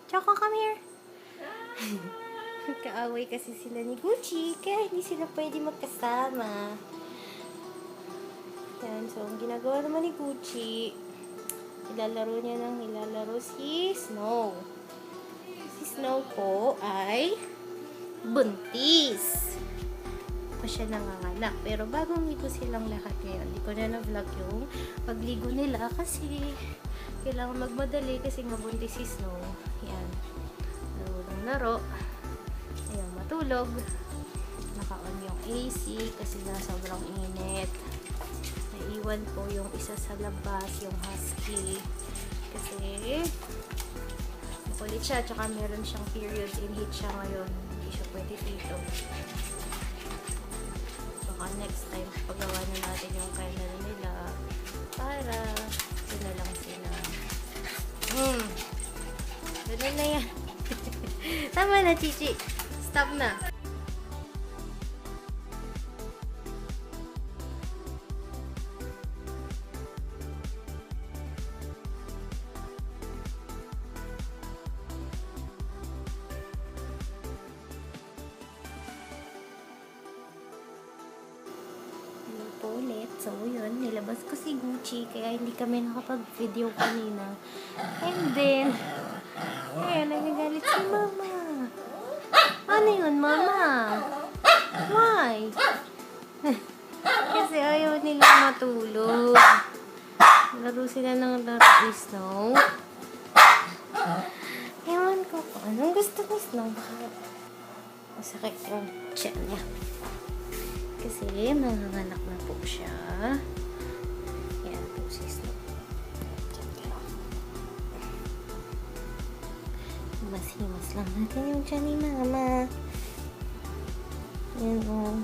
Choco, come here. Kaaway kasi sila ni Gucci, kaya hindi sila pwede magkasama. Yan, so ang ginagawa naman ni Gucci, ilalaro si Snow. Si Snow po ay buntis. Pa siya nanganganak. Pero bagong ligo silang lahat ngayon. Hindi ko na na-vlog yung pagligo nila kasi kailangan magmadali kasi nga buntis si Snow. Yan. Laro. Ayan, matulog. Naka-on yung AC kasi na sobrang init. Naiwan po yung isa sa labas, yung husky. Kasi makulit siya, tsaka meron siyang period in heat siya ngayon. Hindi siya pwede dito. Baka next time paggawa na natin yung kennel nila para sila lang sila. Ganun na yan. Tama na, Chichi. Stop na. Po ulit. So, yun. Nilabas ko si Gucci kaya hindi kami nakapag-video kanina. And then, ayan, nagagalit si Mama. Ano yun, Mama? Why? Kasi ayaw nila matulog. Laro sila ng laro ni Snow. Ewan ko kung anong gusto ni Snow. Masakit yung tiyan niya. Kasi manganganak na po siya. Yan po si Snow. Himas lang natin yung tiyan ni Mama. Yan o.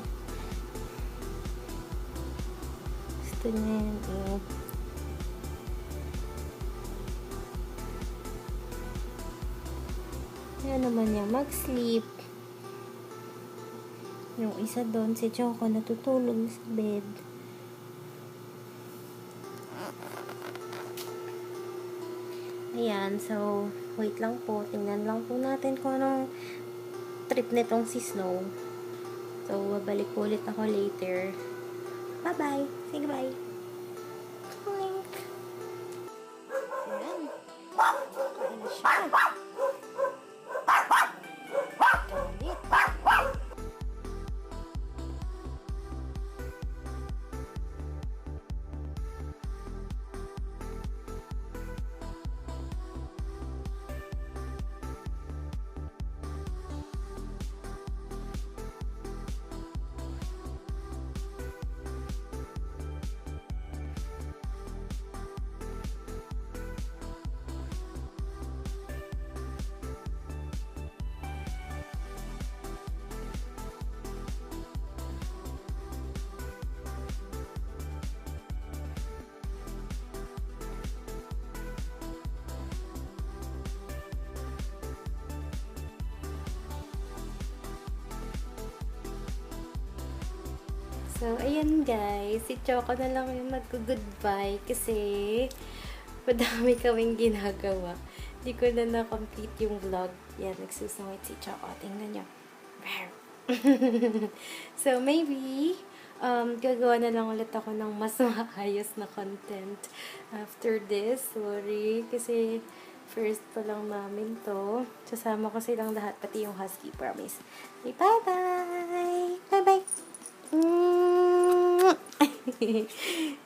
Gusto niya yan o. Yan naman niya mag-sleep. Yung isa doon, si Choco, natutulog sa bed. Ayan, so, wait lang po. Tingnan lang po natin kung anong trip nitong si Snow. So, babalik po ulit ako later. Bye-bye. Say goodbye. Blink. Ayan. Kain na siya. Galit. So, ayan guys. Si Choco na lang yung mag-goodbye kasi madami kaming ginagawa. Hindi ko na na-complete yung vlog. Yan, nagsusungit si Choco. Tingnan nyo. So, maybe, gagawa na lang ulit ako ng mas maayos na content after this. Sorry, kasi first pa lang namin to. Sasama ko silang lahat, pati yung husky, promise. Okay, bye-bye! Bye-bye!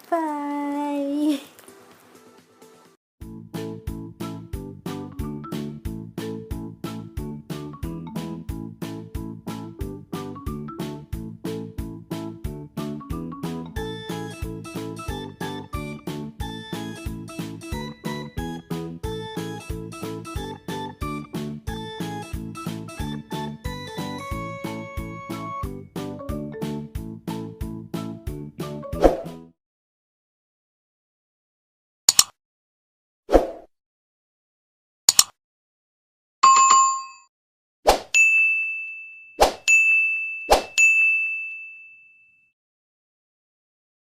Bye!